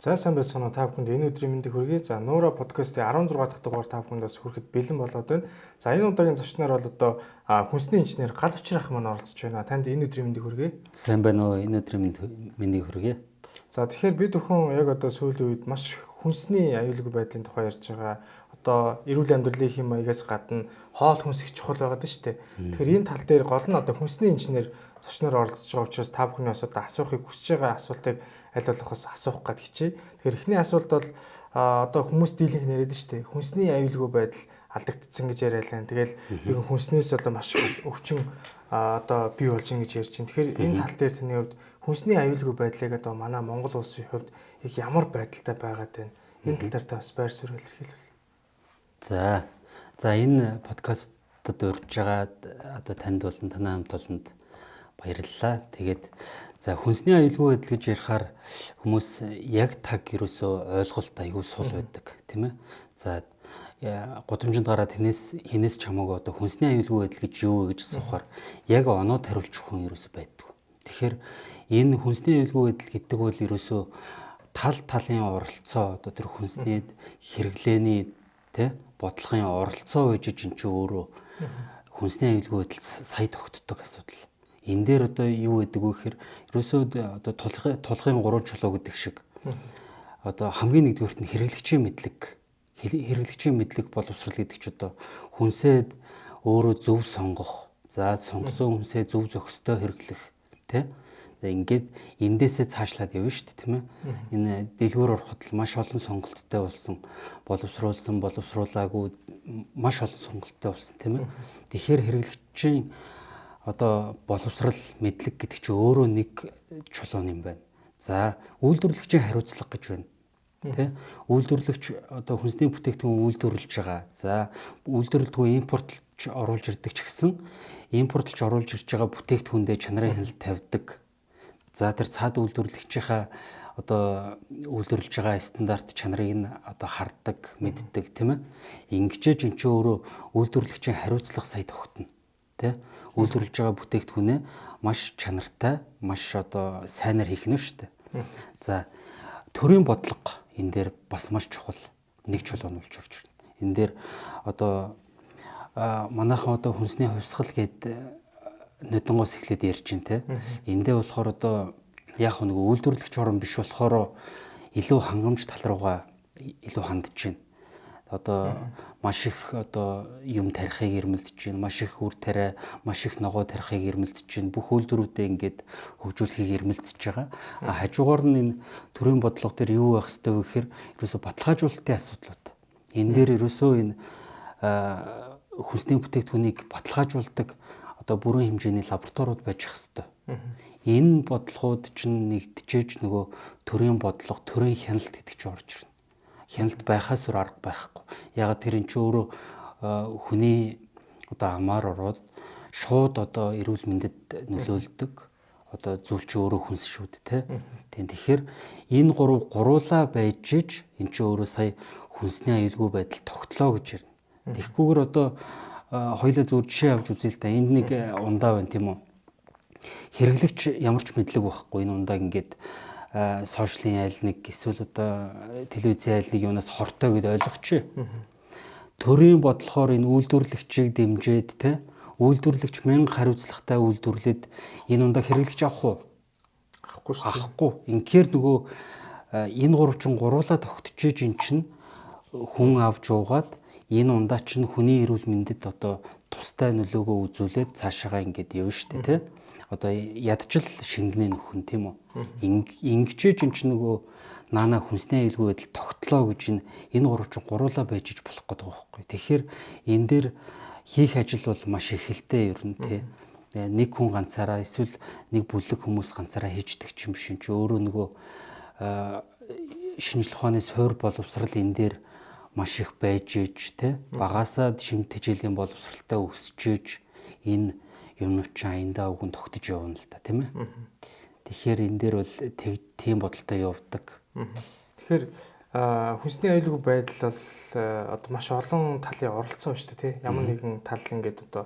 За сайн байцгаана уу та бүхэнд энэ өдрийн мэндийг хүргэе. За Нуура подкастын 16 дахь дугаар та бүхэнд бас хүрэхэд бэлэн болоод байна. За энэ удаагийн зочноор бол одоо хүнсний инженер Гал Учир ах маань оролцож байна. Танд энэ өдрийн мэндийг хүргэе. Сайн байна уу? Энэ өдрийн мэндийг хүргэе. За тэгэхээр бид бүхэн яг одоо сүүлийн үед маш хүнсний аюулгүй байдлын тухай ярьж байгаа. Одоо эрүүл амьдралын хэм маягаас гадна хоол хүнс их чухал байгаад байна шүү дээ. Тэгэхээр энэ тал дээр гол нь одоо хүнсний инженер зочноор оролцож байгаа учраас та бүхний бас одоо асуухыг хүсэж байгаа асуултыг аль болох бас асуух гээд хичээе. Тэгэхээр эхний асуулт бол одоо хүмүүс дийлэнх нэрэд нь шүү дээ. Хүнсний аюулгүй байдал алдагдсан гэж яриалаа. Тэгэл ер нь хүнснээс бол маш өвчин одоо бий болж ин гэж ярьж байна. Тэгэхээр энэ тал дээр таны хувьд хүнсний аюулгүй байдлыг одоо манай Монгол улсын хувьд их ямар байдалтай байгаад байна? Энэ тал дээр та бас байр суурь илэрхийлвэл. За энэ подкастт урьж байгаа одоо танд болон танай хамт олонд баярлалаа. Тэгээд за хүнсний аюулгүй байдал гэж ярихаар хүмүүс яг таг ерөөсөө ойлголт аюул сул байдаг тийм ээ. За гудамжинд гараад хинээс ч хамаагүй одоо хүнсний аюулгүй байдал гэж юу вэ гэж асуухаар яг оноод хариулж хүн ерөөсөө байдаг. Тэгэхээр энэ хүнсний аюулгүй байдал гэдэг бол ерөөсөө тал талын оролцоо одоо тэр хүнсний хэрэглээний тэ бодлогын оролцоо байж ин ч өөрөө хүнсний аюулгүй байдал сая тогтдог асуудал. Энэ дээр одоо юу гэдэг вэ гэхээр ерөөсөө одоо тулгын 3 чулуу гэдэг шиг одоо хамгийн нэгдүгürt нь хэрэглэгчийн мэдлэг боловсрал гэдэг ч одоо хүнсээ өөрөө зөв сонгох, за сонгосон хүнсээ зөв зохистой хэрэглэх тэ ингээд эндээсээ цаашлаад явна шүү дээ тийм ээ. Энэ дэлгүүр ороход л маш олон сонголттой болсон, боловсруулаагүй маш олон сонголттой болсон тийм ээ. Тэгэхээр хэрэглэгчийн одоо боловсрал мэдлэг гэдэг чинь өөрөө нэг чулуун юм байна. За үйлдвэрлэгчийн хариуцлага гэж байна. Тэ үйлдвэрлэгч одоо хүнсний бүтээгдэхүүн үйлдвэрлэж байгаа. За үйлдвэрлэлтгүй импортлж оруулж ирдэг ч гэсэн импортлж оруулж ирж байгаа бүтээгдэхүүндээ чанарын хяналт тавьдаг. За тэр цаад үйлдвэрлэгчийнхаа одоо үйлдвэрлэж байгаа стандарт чанарыг нь одоо харддаг, мэддэг тийм ээ. Ингэжээж эн чинь өөрөө үйлдвэрлэгчийн хариуцлага сая тогтно. Тэ үйлдвэрлэж байгаа бүтээгдэхүүнээ маш чанартай, маш одоо сайнаар хийх нь шүү дээ. За төрийн бодлого энэ дээр бас маш чухал нэг чулуун болж орж ирнэ. Энэ дээр одоо манайхан одоо хүнсний хувьсгал гэдэг нодонгоос эхлээд ярьж байна те. Эндээ болохоор одоо яг нэг үйлдвэрлэгч орн биш болохоор илүү хангамж тал руугаа илүү хандж байна. Одоо маш их одоо юм тарихыг эрмэлзэж байна. Маш их үр тариа, маш их ногоо тарихыг эрмэлзэж байна. Бүх үйлдвэрүүдээ ингээд хөгжүүлэхийг эрмэлзэж байгаа. Хажуугаар нь энэ төрийн бодлого дээр юу байх ёстой вэ гэхээр ерөөсө баталгаажуулалтын асуудлууд. Энэ дээр ерөөсөө энэ хүнсний бүтээгдэхүүнийг баталгаажуулдаг одоо бүрэн хэмжээний лабораториуд байж ах ёстой. Энэ бодлогууд чинь нэгдэжээж нөгөө төрийн бодлого, төрийн хяналт гэдэг чинь орж ирнэ. Хяналт байхаас өөр арга байхгүй. Яг тэр эн чинь өөрөө хүний одоо амаар ороод шууд одоо эрүүл мэндэд нөлөөлдөг. Одоо зүйл чи өөрөө хүнс шүү дээ, тийм. Тэгэхээр энэ гуруулаа байж иж эн чинь өөрөө сая хүнсний аюулгүй байдал тогтлоо гэж ярина. Тэгэхгүйгээр одоо хоёулаа зөв жишээ авч үзье л да. Энд нэг ундаа байна тийм үү. Хэрэглэгч ямар ч мэдлэг байхгүй. Энэ ундааг ингээд сошиалын айл нэг эсвэл одоо телевизийн айл нэг юунаас хортой гэд ойлгочих. Төрийн бодлохоор энэ үйлдвэрлэгчийг дэмжиж те үйлдвэрлэгч 1000 хариуцлагатай үйлдвэрлээд энэ ундаа хэрэглэгч авах уу? Авахгүй шүү дээ. Авахгүй. Инхээр нөгөө энэ гурвчин гуруулаа тогтчихэж ин чинь хүн авч уугаад энэ ундаа чинь хүний эрүүл мэндэд одоо тустай нөлөөгөө үзүүлээд цаашаага ингээд явна шүү дээ те. Одоо ядчил шингэнэ нөхөн тийм үү. Ингэжээж эн чинь нөгөө наана хүнсний аюулгүй байдал тогтлоо гэж энэ гурвчин гуруулаа байж иж болох гэдэг байгаа байхгүй. Тэгэхээр энэ дээр хийх ажил бол маш их хэлтэй ер нь тий. Нэг хүн ганцаараа эсвэл нэг бүлэг хүмүүс ганцаараа хийждэг юм биш чи өөрөө нөгөө шинжлэх ухааны суур боловсрал энэ дээр маш их байж иж тий. Багасаа шимт хичээлийн боловсралтай өсөж иж энэ юмнууд аяндаа үгэн тогтож явна л та тийм ээ. Тэгэхээр энэ дээр бол тийм бодолтой явдаг. Тэгэхээр хүнсний аюулгүй байдал бол одоо маш олон талын оролцоо шүү дээ тий. Ямар нэгэн тал ингээд одоо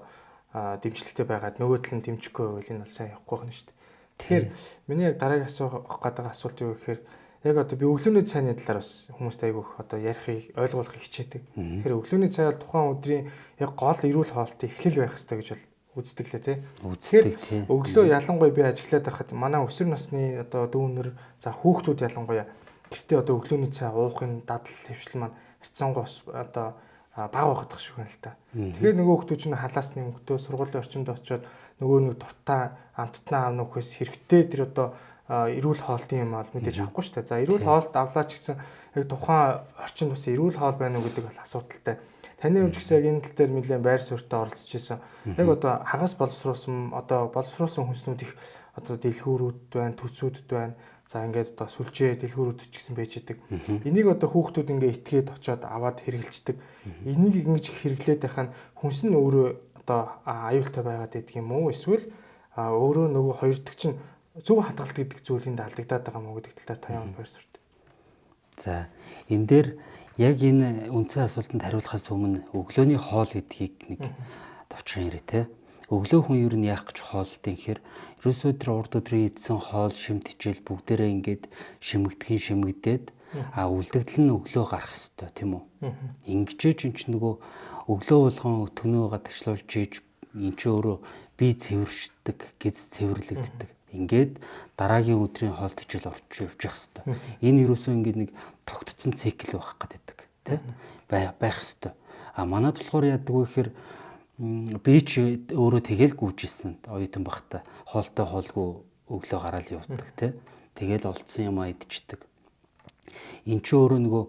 дэмжлэгтэй байгаад нөгөө тал нь дэмжихгүй байвал энэ бол сайн явахгүй байна шүү дээ. Тэгэхээр миний яг дараагийн асуух гэдэг асуулт юу гэхээр яг одоо би өглөөний цайны талаар бас хүмүүст айгүйх одоо ярихыг ойлгуулахыг хичээдэг. Тэгэхээр өглөөний цай бол тухайн өдрийн яг гол эрүүл хоолтын эхлэл байх хэрэгтэй гэж бол үздэг лээ тий. Тэгэхээр өглөө ялангуяа би ажиглаад байхад манай өсвөр насны одоо дүүнер за хүүхдүүд ялангуяа гэртээ одоо өглөөний цай уухын дадал хөвшил маань харьцангуй одоо бага байгаадах шиг байна л та. Тэгэхээр нөгөө хүмүүс чинь халаас нэмэгдөө сургуулийн орчинд очиод нөгөө нэг дуртай амттнаа аав нөхөөс хэрэгтэй тэр одоо эрүүл хоолтын юм бол мэдээж авахгүй шүү дээ. За эрүүл хоолт авлаа ч гэсэн яг тухайн орчинд бас эрүүл хоол байна уу гэдэг бол асуудалтай. Таны хувьд ч гэсэн яг энэ тал дээр нэлээд байр суурьтай оролцож исэн. Яг одоо хагас боловсруулсан одоо боловсруулсан хүнснүүд их одоо дэлгүүрүүд байна, төцүүдэд байна. За ингээд одоо сүлжээ дэлгүүрүүд ч гэсэн байж идэг. Энийг одоо хүүхдүүд ингээ итгээд очиод аваад хэрэгэлцдэг. Энийг ингэж хэрэглээд байхад хүнс нь өөрөө одоо аюултай байгаад идэх юм уу? Эсвэл өөрөө нөгөө хоёр дахь чинь зөв хадгалт гэдэг зүйлинд алдагдаад байгаа мó гэдэг талаар та ямар байр суурьтай. За энэ дээр яг энэ үндсэн асуултанд хариулахаас өмнө өглөөний хоол гэдгийг нэг товчхон ярэ те. Өглөө хүн ер нь яах гэж хоолтой гэхээр ерөөсөө тэр урд өдрийн идсэн хоол, шимт хичээл бүгдээрээ ингээд шимэгдээд үлдэгдэл нь өглөө гарах хэвээр тийм үү. Ингэжээч эн чинь нөгөө өглөө болгон өтгөнөө гадагшлуулж ийж эн чинь өөрөө бие цэвэршдэг, гиз цэвэрлэгддэг. Ингээд дараагийн өдрийн хоолт хичээл орж явж явах хэвээр. Энэ ерөөсөө ингээд нэг тогтцсон цикл байх гэдэг тий байх хэвээр. Манайд болохоор яадаг вэ гэхээр би ч өөрөө тэгэл гүйжсэн оюутан багтаа хоолтой хоолгүй өглөө гараал явдаг тий. Тэгэл олцсон юм идчихдэг. Эн чинь өөрөө нөгөө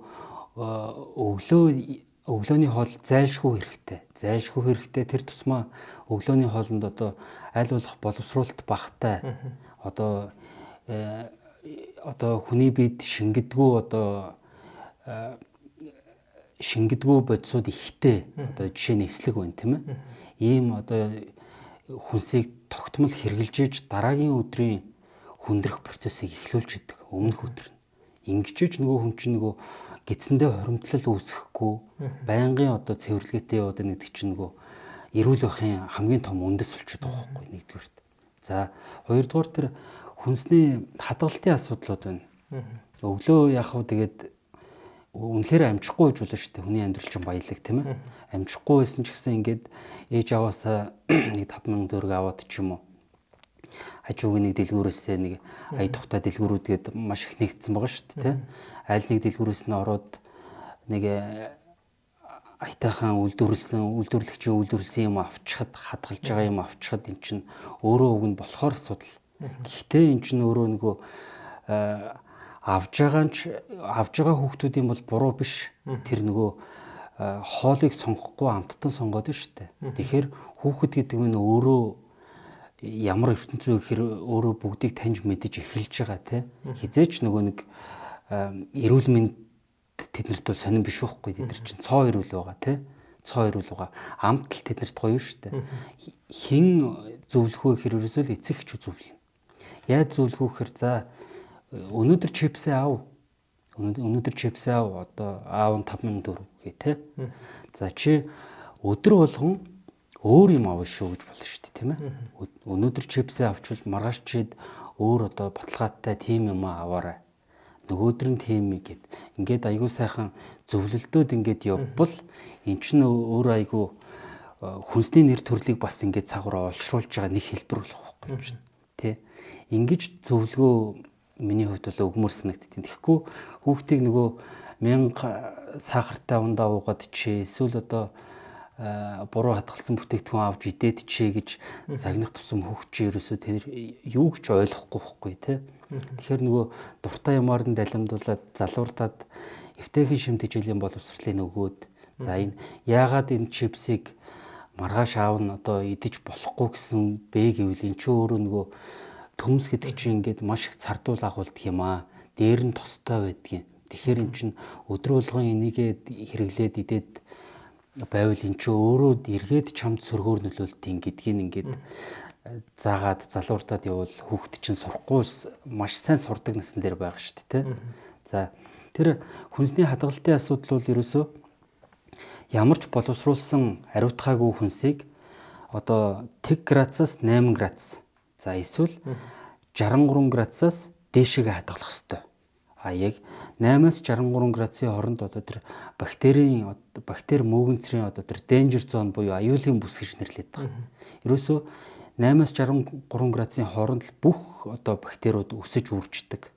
өглөөний хоол зайлшгүй хэрэгтэй. Зайлшгүй хэрэгтэй тэр тусмаа өглөөний хоолнд одоо аль болох боловсруулалт багтай одоо хүний биед шингэдэггүй бодисууд ихтэй одоо жишээ нь эслэг байна тийм ээ. Ийм одоо хүнсийг тогтмол хэрглэж иж дараагийн өдрийн хүндрэх процессыг эхлүүлж идэг өмнөх өдөр нь. Ингэжээч нөгөө хүн чинь нөгөө гидсэндээ хоримтлал үүсэхгүй байнгын одоо цэвэрлэгээтэй яваад нэг чинь нөгөө эрүүл байхын хамгийн том үндэс болчиход байгаа байхгүй нэгдүгürt. За хоёрдугаар тэр хүнсний хадгалтын асуудлууд байна. Өглөө яг хав тэгээд үнэхээр амжихгүй гэж болно шүү дээ. Хүний амьдрал чинь баялаг тийм ээ. Амжихгүй байсан ч гэсэн ингээд ээж аваасаа нэг 5,000 төгрөг аваад ч юм уу. Хажуугийн нэг дэлгүүрээсээ нэг ая тухтай дэлгүүрүүд гээд маш их нэгдсэн байгаа шүү дээ тийм. Аль нэг дэлгүүрээс нь ороод нэг аятайхан үйлдвэрлэгчийн үйлдвэрлэсэн юм авчихад хадгалж байгаа юм авчихад эн чинь өөрөө уг нь болохоор асуудал. Гэхдээ эн чинь өөрөө нөгөө авж байгаа хүүхдүүдийн бол буруу биш. Тэр нөгөө хоолыг сонгохгүй амттан сонгоод шүү дээ. Тэгэхээр хүүхэд гэдэг нь өөрөө ямар ертөнцөө гэхээр өөрөө бүгдийг таньж мэдэж эхэлж байгаа тий. Хизээч нөгөө нэг эрүүл мэнд тэднэрт бол сонирн биш байхгүй тэд нар чинь цоо эрүүл байгаа тий. Цоо эрүүл байгаа. Амттал тэднэрт гоё шүү дээ. Хин зөвлөх вэ гэхээр ерөөсөө л эцэг ч зөвлөнө. Яаж зөвлөх вэ гэхээр за өнөөдөр чипсээ ав. Өнөөдөр чипсээ ав. Одоо аав нь 5,000 төгрөг гээ тий. За чи өдөр болгон өөр юм авна шүү гэж болно шүү дээ тийм ээ. Өнөөдөр чипсээ авчвал маргааш чид өөр одоо баталгаатай тим юм аваарай. Нөгөөдөр нь тим гэд. Ингээд айгүй сайхан зөвлөлтөөд ингээд явбал эн чинь өөр айгүй хүнсний нэр төрлийг бас ингээд цагаараа олшруулж байгаа нэг хэлбэр болох байхгүй юм тий. Ингэж зөвлөгөө миний хувьд бол өгмөр санагдтiin. Тэгэхгүй хүүхдийг нөгөө 1000 сахартай ундаа уугаад чи эсвэл одоо буруу хадгалсан бүтээгдэхүүн авч идээд чий гэж загнах тусам хүүхд чи ерөөсөө тэр юу ч ойлгохгүй байхгүй тий. Тэгэхээр нөгөө дуртай ямаар нь далимдуулаад залууртаад эвтэйхэн шимт хичээлийн боловсролыг өгөөд за энэ яагаад энэ чипсыг маргааш аав нь одоо идэж болохгүй гэсэн бэ гэвэл эн чи өөрөө нөгөө төмс гэдэг чинь ингээд маш их цардуул агуулдаг юм аа. Дээр нь тостой байдгийн. Тэгэхээр эн чинь өдөр болгон энийгээ хэрэглээд идээд байвал эн чинь өөрөө эргээд чамд сөргөөр нөлөөлтийн гэдгийг ингээд заагаад залууртаад явал хүүхэд чинь сурахгүй маш сайн сурдаг насн дээр байгаа шүү дээ. За тэр хүнсний хадгалтын асуудал бол ерөөсөө ямар ч боловсруулсан ариутгаагүй хүнсийг одоо 1 градусаас 8 градус за эсвэл 63 градусаас дээшээгээ хадгалах хэрэгтэй. Яг 8-63 градусын хооронд одоо тэр бактери мөөгөнцрийн одоо тэр danger zone буюу аюулын бүс гэж нэрлэдэг байна. Ерөөсөө 8-63 градусын хооронд л бүх одоо бактериуд өсөж үрждэг.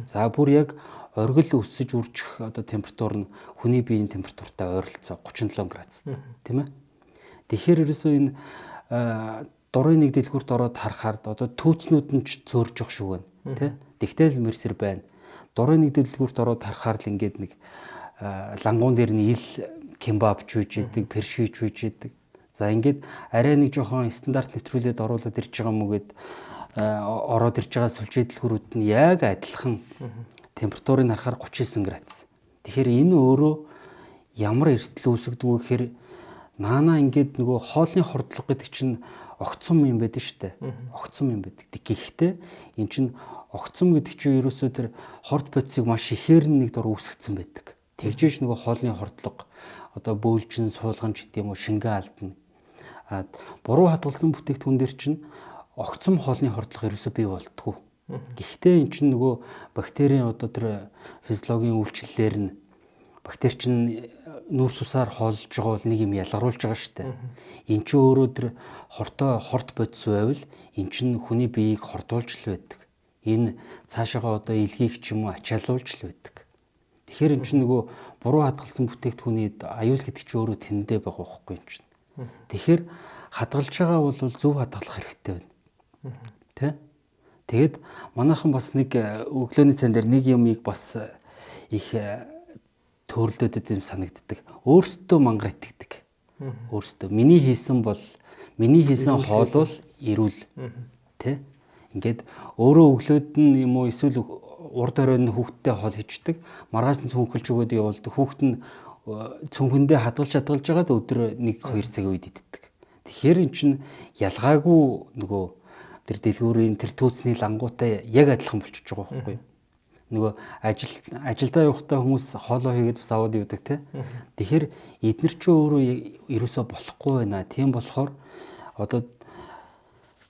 За бүр яг оргил өсөж үржих одоо температур нь хүний биеийн температуртай ойролцоо 37 градус тийм ээ. Тэгэхээр ерөөсөө энэ дурын нэг дэлгүүрт ороод харахаар одоо түүцнүүд нь ч зөөрж явах шүү байна тий. Тэгтэл мэрсэр байна. Дурын нэг дэлгүүрт ороод харахаар л ингээд нэг лангуун дээр нь ил кимбаб ч үйж идэг, першиж үйж идэг. За ингээд арай нэг жоохон стандарт нэвтрүүлээд оруулаад ирж байгаа мөгээд ороод ирж байгаа сүлжээ дэлгүүрүүд нь яг адилхан температурыг харахаар 39 градус. Тэгэхээр энэ өөрөө ямар эрсдэл үүсгдэг вэ гэхээр наана ингээд нөгөө хоолны хордлого гэдэг чинь огцом юм байдаг шүү дээ. Огцом юм байдаг. Гэхдээ эн чинь огцом гэдэг чинь ерөөсөө тэр хорт бодисыг маш ихээр нэг дор үүсгэсэн байдаг. Тэгжээж нөгөө хоолны хордлого одоо бөөлжин, суулган ч гэдэм үү шингэн алдна. Буруу хадгалсан бүтээгдэхүүн дээр чинь огцом хоолны хордлого ерөөсөө бий болтгоо. Гэхдээ эн чинь нөгөө бактерийн одоо тэр физиологийн үйлчлэлээр нь бактери чинь нүүрс усаар хоолж байгаа бол нэг юм ялгаруулж байгаа шүү дээ. Эн чинь өөрөө тэр хорт бодис байвал эн чинь хүний биеийг хордуулж л байдаг. Энэ цаашаага одоо илгийг ч юм уу ачаалуулж л байдаг. Тэгэхээр эн чинь нөгөө буруу хадгалсан бүтээгдэхүүний аюул гэдэг чинь өөрөө тэндээ байгаа байхгүй юм чинь. Тэгэхээр хадгалж байгаа бол зөв хадгалах хэрэгтэй байна. Тэ? Тэгэд манайхан бас нэг өглөөний цайн дээр нэг юмыг бас их төрөлдөд юм санагддаг. Өөрсдөө мангар итгэдэг. Өөрсдөө миний хийсэн хоол бол эрүүл. Тэ? Ингээд өөрөө өглөөд нь юм уу эсвэл урд оройн хүүхдтэй хоол хийчдэг. Маргааш нь цүнхэлж өгөөд явуулдаг. Хүүхд нь цүнхэндээ хадгалж байгаад өдөр 1-2 цагийн үед иддэг. Тэгэхээр эн чинь ялгаагүй нөгөө тэр дэлгүүрийн тэр түүцний лангуутай яг адилхан болчихж байгаа байхгүй юу? Нөгөө ажилдаа явахдаа хүмүүс хоолоо хийгээд бас аваад явдаг те. Тэгэхээр эднэр чинь өөрөө ерөөсөө болохгүй байна. Тийм болохоор одоо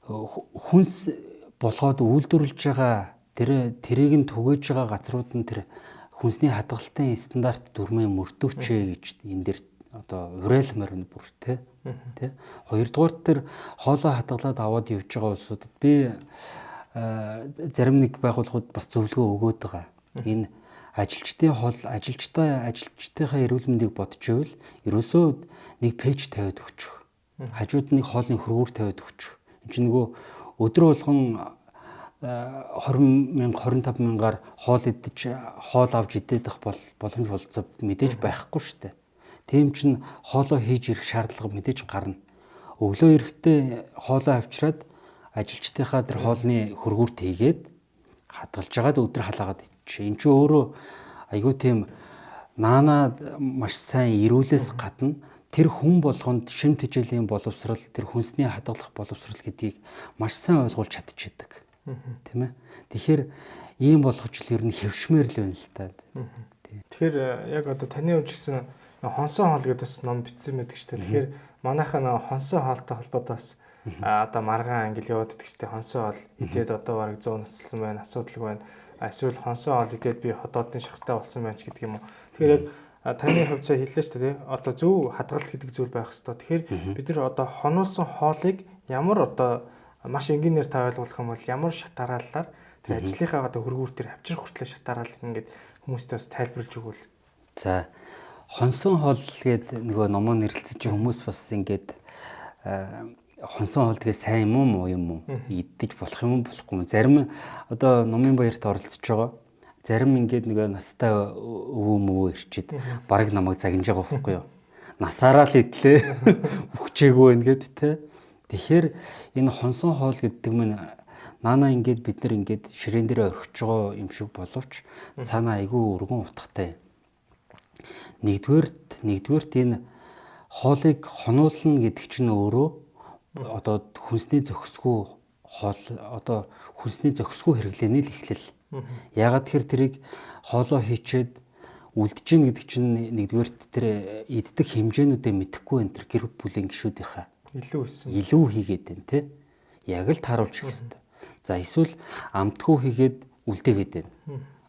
хүнс болгоод үйлдвэрлэж байгаа тэрийг нь түгээж байгаа газрууд нь тэр хүнсний хадгалтын стандарт дүрмээ мөрдөөч гэж энэ дэр одоо уриалмаар нь бүр те. Хоёрдугаар тэр хоолоо хадгалаад аваад явж байгаа улсуудад би зарим нэг байгууллагууд бас зөвлөгөө өгөөд байгаа. Энэ ажилчдынхаа эрүүл мэндийг бодж ивэл ерөөсөө нэг пэйж тавиад өгчих. Хажууд нэг хоолны хөргүүр тавиад өгчих. Энд чинь нөгөө өдөр болгон 20,000 25,000-аар хоол авч идэх боломж болцоо мэдээж байхгүй шүү дээ. Тийм чинь хоолоо хийж ирэх шаардлага мэдээж гарна. Өглөө эрэхтэй хоолоо авчираад ажилчдынхаа тэр хоолны хөргүүрт хийгээд хадгалж агаад өдөр халаагаад ичээ. Энд чинь өөрөө айгүй тийм наанаа маш сайн ирүүлээс гадна тэр хүн болгонд шим тэжээлийн боловсрал, тэр хүнсний хадгалах боловсрал гэдгийг маш сайн ойлгуулж чадчихдаг. Тийм ээ. Тэгэхээр ийм болгож л ер нь хэвшмээр л байна л та. Тэгэхээр яг одоо таны хувьд гэсэн хонсон хоол гэдэг бас ном бичсэн байдаг шүү дээ. Тэгэхээр манайхаа хонсон хоолтой холбоотой бас одоо маргаан ангил яваад идэх чинь хонсон хоол идээд одоо бараг 100 наслсан байна, асуудалгүй байна. Эсвэл хонсон хоол идээд би хотоодын шахтаа болсон байна ч гэдэг юм уу. Тэгэхээр яг таны хувьд цаа хэллээ шүү дээ. Одоо зөв хадгалт гэдэг зүйл байх хэрэгтэй. Тэгэхээр бид нар одоо хонуулсан хоолыг ямар одоо маш энгийнээр та ойлгуулах юм бол ямар шатараалаар тэр ажлынхаа одоо хөргүүр төр авчрах хүртэл шатараал ингээд хүмүүстээ бас тайлбарлаж өгвөл. За хонсон хоол гээд нөгөө номоо нэрлэлцэж хүмүүс бас ингээд хонсон хоол тэгээ сайн юм уу муу юм уу идэж болох юм болохгүй юм. Зарим одоо номын баярт оролцож байгаа. Зарим ингээд нөгөө настай өвөө мөвөө ирчээд бараг намайг загнаж байгаа байхгүй юу. Насаараа л идлээ. Үхчихээгүй ингээд те. Тэгэхээр энэ хонсон хоол гэдэг нь наана ингээд бид нар ингээд ширээн дээр орхиж байгаа юм шиг боловч цаана айгүй өргөн утгатай. Нэгдүгээрт энэ хоолыг хонуулна гэдэг чинь өөрөө одоо хүнсний зохисгүй хоол одоо хүнсний зохисгүй хэрэглээний л эхлэл. Ягаад тэгэхээр тэрийг хоолоо хийчээд үлдэж гин гэдэг чинь нэгдүгээрт тэр иддэг хэмжээнүүдээ мэдэхгүй энэ тэр гэр бүлийн гишүүдийнхаа илүү хийгээд байна те. Яг л тааруулж хийх хэрэгтэй. За эсвэл амтгүй хийгээд үлдээгээд байна.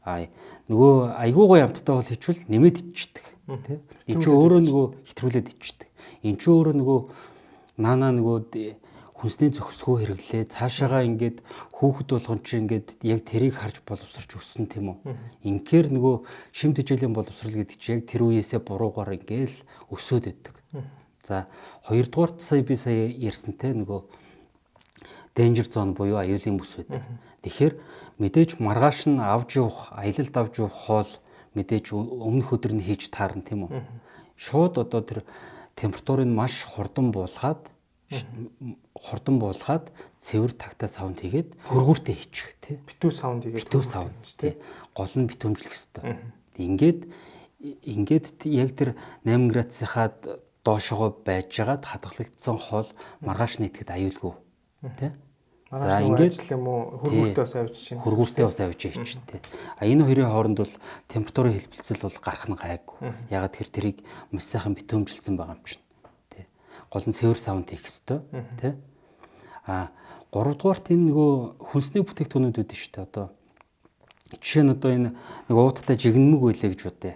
Нөгөө айгуугаа ямттай бол хичвэл нэмээд ичдэг тий. Энд чинь өөрөө нөгөө хэтрүүлээд ичдэг. Энд чинь өөрөө нөгөө наана нөгөө хүнсний зохисгоо хэрэглээ. Цаашаага ингээд хүүхэд болгон чи ингээд яг тэрийг харж боловсрч өссөн тийм үү. Инхээр нөгөө шимт хичээлийн боловсрал гэдэг чи яг тэр үеэсээ буруугаар ингээл өсөөд өгдөг. За хоёрдугаар сая би сая ярьсантай нөгөө danger zone буюу аюулын бүс байдаг. Тэгэхээр мэдээж маргааш нь авж явах, аялалд авж явах хоол мэдээж өмнөх өдөр нь хийж таарна тийм үү. Шууд одоо тэр температурыг маш хурдан буулгаад цэвэр тагтаа саунд хийгээд хөргүүртээ хийчих тий. Битүү саунд хийгээд битүү саунд тий. Гол нь битүүмжлэх хэрэгтэй. Ингээд яг тэр 8 градусынхаа доошогоо байж байгаад хадгалагдсан хоол маргааш нь идэхэд аюулгүй тий. За ингээд юм уу хөргүүртээ бас авч чинь. Хөргүүртээ бас авч чинь тий. Энэ хоёрын хооронд бол температурын хэлбэлцэл бол гарах нь гайгүй. Ягаад тэр тэрийг маш сайхан битүүмжилсэн байгаа юм чинь. Гол нь цэвэр саунд хийх хэрэгтэй тий. 3 дугаарт энэ нөгөө хүнсний бүтээгдэхүүнүүд үүдэн шүү дээ. Одоо жишээ нь одоо энэ нэг ууттай жигнэмэг байлээ гэж бодъё.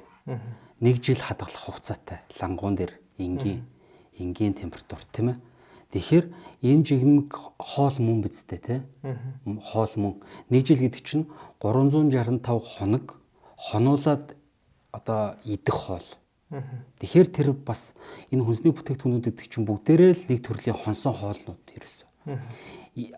1 жил хадгалах хугацаатай лангуун дээр энгийн температур тийм ээ. Тэгэхээр энэ жигнэмэг хоол мөн бидтэй тий. Хоол мөн 1 жил гэдэг чинь 365 хоног хонуулаад одоо идэх хоол. Тэгэхээр тэр бас энэ хүнсний бүтээгдэхүүнүүд гэдэг чинь бүгдээрээ л нэг төрлийн хонсон хоолнууд ерөөсөө.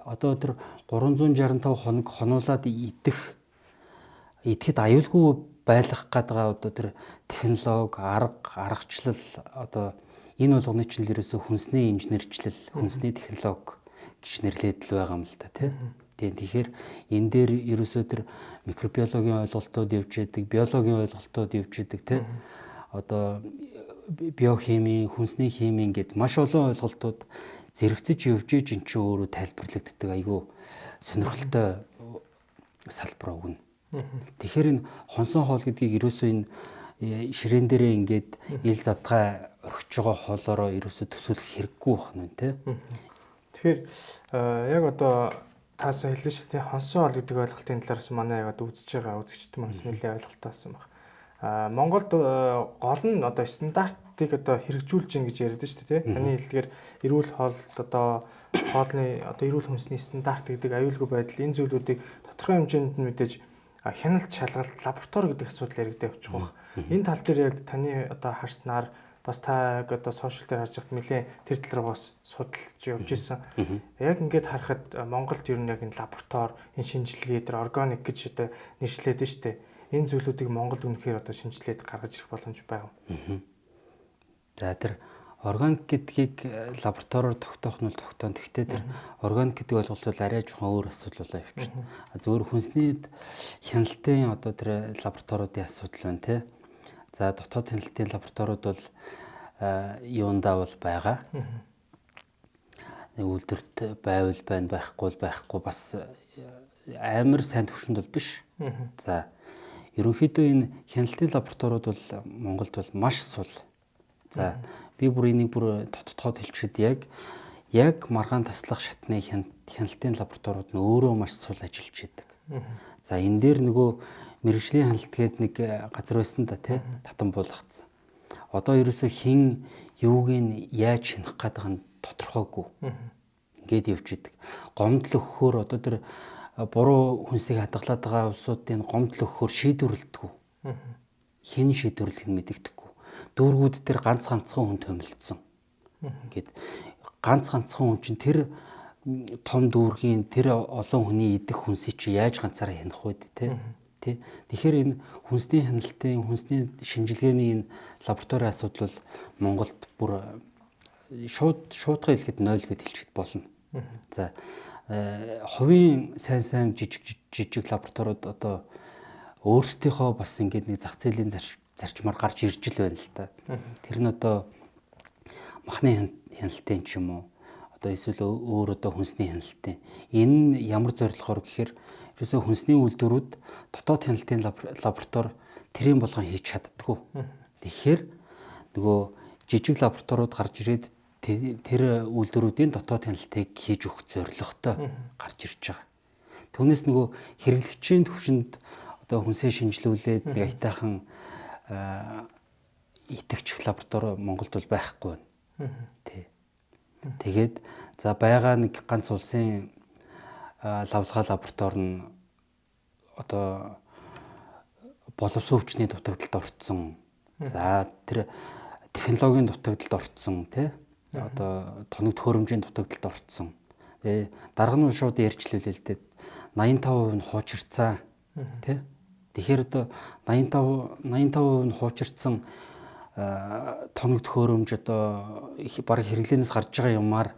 Одоо тэр 365 хоног хонуулаад идэхэд аюулгүй байлгах гэдэг одоо тэр технологи, аргачлал одоо энэ болгоны чинь ерөөсөө хүнсний инженерчлэл, хүнсний технологи гэж нэрлээд л байгаа юм л та тийм. Тэгэхээр энэ дээр ерөөсөө тэр микробиологийн ойлголтууд явж яадаг, биологийн ойлголтууд явж яадаг тийм. Одоо биохими, хүнсний хими ингээд маш олон ойлголтууд зэрэгцэж явж иж эн чинь өөрөө тайлбарлагддаг айгүй сонирхолтой салбар өгнө. Тэгэхээр энэ хонсон хоол гэдгийг ерөөсөө энэ ширээн дээрээ ингээд ил задгай орхиж байгаа хоолоороо ерөөсөө төсөөлөх хэрэггүй байна нь тий. Тэгэхээр яг одоо таасаа хэллээ шүү дээ. Хонсон хоол гэдэг ойлголтын талаараас манай яг одоо үзэж байгаа үзэгчд маань нэлээд ойлголттой болсон байна. Монголд гол нь одоо стандартыг одоо хэрэгжүүлж гин гэж яриад шүү дээ. Таны хэлдгээр эрүүл хоолд одоо хоолны одоо эрүүл хүнсний стандарт гэдэг аюулгүй байдал энэ зүйлүүдийг тодорхой хэмжээнд нь мэдээж хяналт шалгалт лаборатори гэдэг асуудал яригдаа явчих واخ. Энэ тал дээр яг таны одоо харснаар бас та яг одоо сошиал дээр харж байхад нэлээ тэр тал руу бас судалж явж исэн. Яг ингээд харахад Монголд ер нь яг энэ лаборатори, энэ шинжилгээ дээр органик гэж одоо нэршлээд нь шүү дээ. Энэ зүйлүүдийг Монголд үнэхээр одоо шинжилээд гаргаж ирэх боломж байгаа юм. За тэр органик гэдгийг лабораториор тогтоох нь тогтоон. Гэхдээ тэр органик гэдэг ойлголт бол арай жоохон өөр асуудал болоо явчихна. Зөвхөн хүнсний хяналтын одоо тэр лабораториудын асуудал байна тий. За дотоод хяналтын лабораториуд бол юундаа бол байгаа. Нэг үйлдвэрт байвал байна, байхгүй бас амар сайн төвшөнд бол биш. За ерөнхийдөө энэ хяналтын лабораториуд бол Монголд бол маш сул. За би бүр энийг бүр тодтоод хэлчихэд яг маргаан таслах шатны хяналтын лабораториуд нь өөрөө маш сул ажиллаж байдаг. За энэ дээр нөгөө мэрэгжлийн хяналт гээд нэг газар байсан да тий татан буулгацсан. Одоо ерөөсөө хин юуг нь яаж хянах гэдэг нь тодорхойгүй. Ингээд явж идэг. Гомдол өгөхөөр одоо тэр буруу хүнсийг хадгалаад байгаа улсуудын гомдол өгөхөөр шийдвэрлэдэггүй. Хин шийдвэрлэх нь мэдэгдэхгүй. Дүүргүүд дээр ганцхан хүн томилдсон. Ингээд ганцхан хүн чинь тэр том дүүргийн тэр олон хүний идэх хүнсийг чи яаж ганцаараа хянах вэ тий? Тэгэхээр энэ хүнсний хяналтын, хүнсний шинжилгээний энэ лабораторийн асуудал бол Монголд бүр шуудхан хэлэхэд 0 гэж хэлчихэд болно. За хувийн сайн жижиг лабораториуд одоо өөрсдийнхөө бас ингээд нэг зах зээлийн зарчмаар гарч ирж л байна л та. Тэр нь одоо махны хяналтын ч юм уу одоо эсвэл өөр одоо хүнсний хяналтын. Энэ нь ямар зорилгоор гэхээр ерөөсөө хүнсний үйлдвэрүүд дотоод хяналтын лаборатори тэрийн болгон хийж чаддаггүй. Тэгэхээр нөгөө жижиг лабораториуд гарч ирээд тэр үйлдвэрүүдийн дотоод хяналтыг хийж өгөх зорилготой гарч ирж байгаа. Түүнээс нөгөө хэрэглэгчийн төвшөнд одоо хүнсээ шинжилүүлээд нэг аятайхан итгэвч лаборатори Монголд бол байхгүй байна. Тий. Тэгээд за байгаа нэг ганц улсын лавлгаа лаборатори нь одоо боловсон хүчний дутагдалд орцсон. За тэр технологийн дутагдалд орцсон тий. Одоо тоног төхөөрөмжийн дутагдалд орцсон. Тэгээ дарга нь шууд ярьчлээ л дээ. 85% нь хуучирцаа тий. Тэгэхээр одоо 85% нь хуучирцсан тоног төхөөрөмж одоо их баг хэрэглэнээс гарч байгаа юмар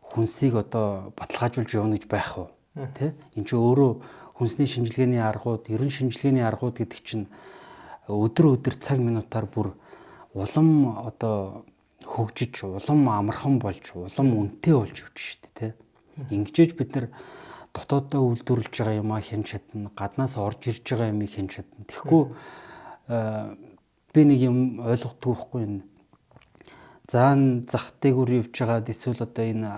хүнсийг одоо баталгаажуулж явна гэж байх уу тий энэ чинь өөрөө хүнсний шинжилгээний аргууд ерөн шинжилгээний аргууд гэдэг чинь өдөр цаг минутаар бүр улам одоо хөгжиж улам амархан болж улам үнэтэй болж явж шүү дээ тий ингэж бид нар дотооддоо үйлдвэрлэж байгаа юмаа хэн чадна гаднаас орж ирж байгаа юмыг хэн чадна тэгэхгүй би нэг юм ойлгохгүй байхгүй энэ заан зах дээгүүр явж байгаа эсвэл одоо энэ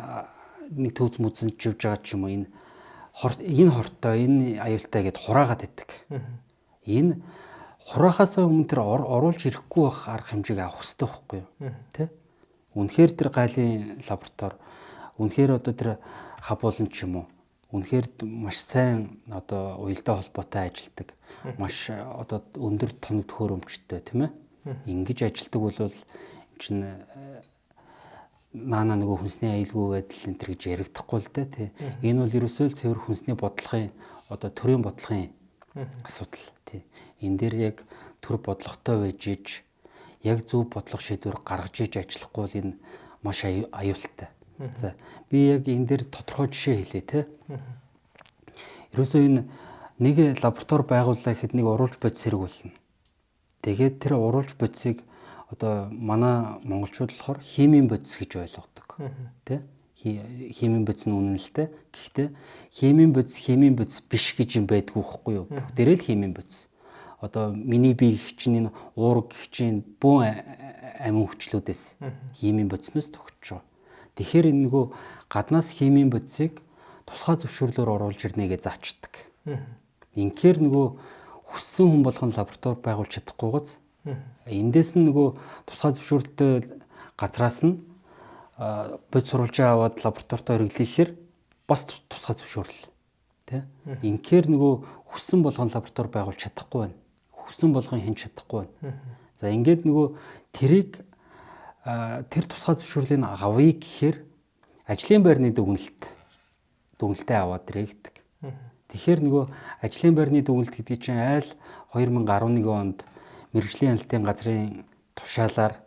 нэг төвц мүзэнч явж байгаа ч юм уу энэ хортой энэ аюултай гэд хураагаад байдаг. Энэ хураахаас өмнө тэр оруулж ирэхгүй байх арга хэмжээг авах хэрэгтэй байхгүй юу? Тэ? Үнэхээр тэр гайлын лаборатори үнэхээр одоо тэр хабуулан ч юм уу үнэхээр маш сайн одоо уялдаа холбоотой ажилдаг. Маш одоо өндөр тоног төхөөрөмжтэй тийм ээ. Ингэж ажилдаг бол чинь наана нөгөө хүнсний аюулгүй байдал энэ төр гэж яригдахгүй л дээ тий. Энэ бол ерөөсөө л цэвэр хүнсний бодлогын одоо төрийн бодлогын асуудал тий. Энэ дээр яг төр бодлоготой байж иж яг зөв бодлого шийдвэр гаргаж иж ажиллахгүй бол энэ маш аюултай. За би яг энэ дээр тодорхой жишээ хэлье тий. Ерөөсөө энэ нэг лаборатори байгууллаа гэхэд нэг уруулж бодис хэрэг болно. Тэгээд тэр уруулж бодисыг одоо манай монголчууд болохоор химийн бодис гэж ойлгодог. Тэ? Химийн бодис нь үнэн л дээ. Гэхдээ химийн бодис биш гэж юм байдгүй байхгүй юу? Бүгдээрээ л химийн бодис. Одоо миний бие гэх чинь энэ уурга гэх чинь бүүн амин хүчлүүдээс химийн бодисноос төгсөж байгаа. Тэгэхээр энэ нөгөө гаднаас химийн бодисыг тусгай зөвшөөрлөөр оруулж ирнэ гэж заачдаг. Инхээр нөгөө хүссэн хүн болгон лаборатори байгуулж чадахгүйгээс эндээс нь нөгөө тусгай зөвшөөрлөлтөй газраас нь бод сурвалжаа аваад лабораторид хэрэглэхээр бас тусгай зөвшөөрөл тий. Инхээр нөгөө хүссэн болгон лаборатори байгуулж чадахгүй байна. Хүссэн болгон хэн чадахгүй байна. За ингээд нөгөө тэрийг тэр тусгай зөвшөөрлийг авъя гэхээр ажлын байрны дүгнэлтээ аваад ирэх. Тэгэхээр нөгөө ажлын байрны дүгнэлт гэдэг чинь айл 2011 онд мэргэжлийн хяналтын газрын тушаалаар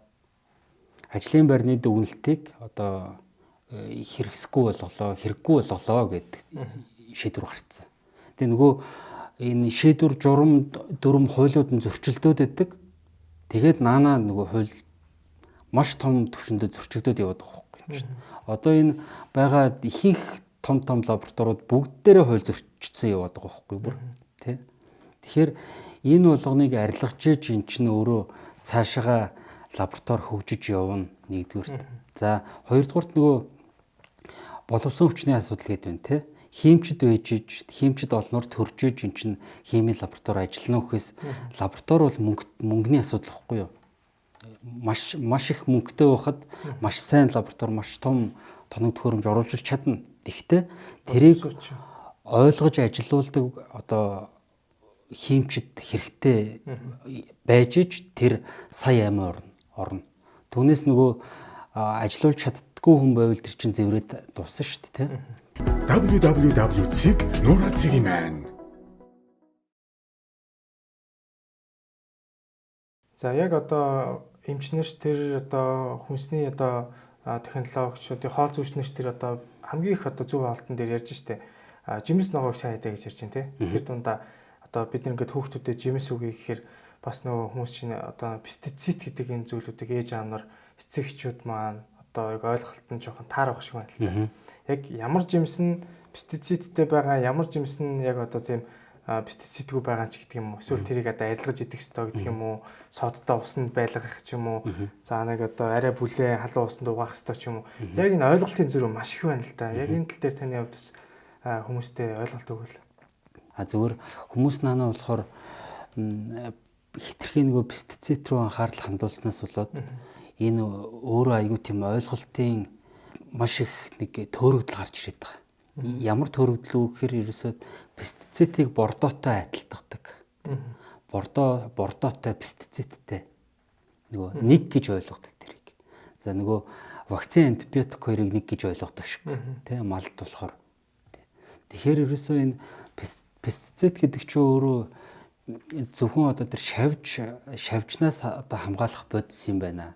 ажлын байрны дүгнэлтийг одоо хэрэггүй болголоо гэдэг шийдвэр гарцсан. Тэгээ нөгөө энэ шийдвэр журам дүрм хуулиуд нь зөрчилдөд өгдөг. Тэгээд наанаа нөгөө хууль маш том түвшиндээ зөрчигдөд яваад байгаа байхгүй чинь. Одоо энэ байгаа ихэнх том лабораториуд бүгдээрээ хууль зөрчигдсөн яваад байгаа байхгүй бүр тий. Тэгэхээр энэ болгоныг арилгаж иж эн чинь өөрөө цаашаага лаборатори хөгжиж явна нэгдүгürt. За хоёрдугаарт нөгөө боловсон хүчний асуудал гэдэг байна тий. Химчид байж иж химчид олноор төрж иж эн чинь химийн лаборатори ажиллана гэхээс лаборатори бол мөнгөний асуудал байхгүй юу? Маш их мөнгөтэй байхад маш сайн лаборатори маш том тоног төхөөрөмж оруулж чадна. Гэхдээ тэрийг ойлгож ажилуулдаг одоо химчид хэрэгтэй байж иж тэр сая амин орно. Түүнээс нөгөө ажилуулж чаддаггүй хүн байвал тэр чинь зэврээд дуусна шүү дээ тий. www.nura.cg-man. За яг одоо эмчнэрч тэр одоо хүнсний одоо технологичдын хоол зүйчнэрч тэр одоо хамгийн их одоо зөв хаалтан дээр ярьж штэ. Жимс ногоог сайн хадаа гэж ярьж байна тий. Тэр дундаа одоо бид нэг ингээд хүүхдүүдэд жимс үгүй гэхээр бас нөгөө хүмүүс чинь одоо пестицид гэдэг энэ зүйлүүдийг ээж аамнаар эцэг эхчүүд маань одоо яг ойлголт нь жоохон таарах шиг байна л та. Яг ямар жимс нь пестицидтэй байгаа, ямар жимс нь яг одоо тийм пестицидгүй байгаа ч гэдэг юм уу. Эсвэл тэрийг одоо арилгаж идэх ёстой гэдэг юм уу. Содтой усанд байлгах ч юм уу. За нэг одоо арай бүлээ халуун усанд угаах ёстой ч юм уу. Яг энэ ойлголтын зөрүү маш их байна л да. Яг энэ тал дээр таны хувьд бас хүмүүстээ ойлголт өгвөл. А зүгээр хүмүүс наанаа болохоор хитрхи нөгөө пестицид рүү анхаарал хандуулснаас болоод энэ өөрөө аюу тийм ойлголтын маш их нэг төөрөгдөл гарч ирээд байгаа. Ямар төөрөгдөл үү гэхээр ерөөсөө пестицидыг бордоотой адилтгадаг. Бордоотой пестицидтэй нөгөө нэг гэж ойлгодог тэрийг. За нөгөө вакцин антибиотик хоёрыг нэг гэж ойлгодог шиг тий малд болохоор. Тэгэхээр ерөөсөө энэ пестицид гэдэг чинь өөрөө зөвхөн одоо тэр шавжнаас одоо хамгаалах бодис юм байна.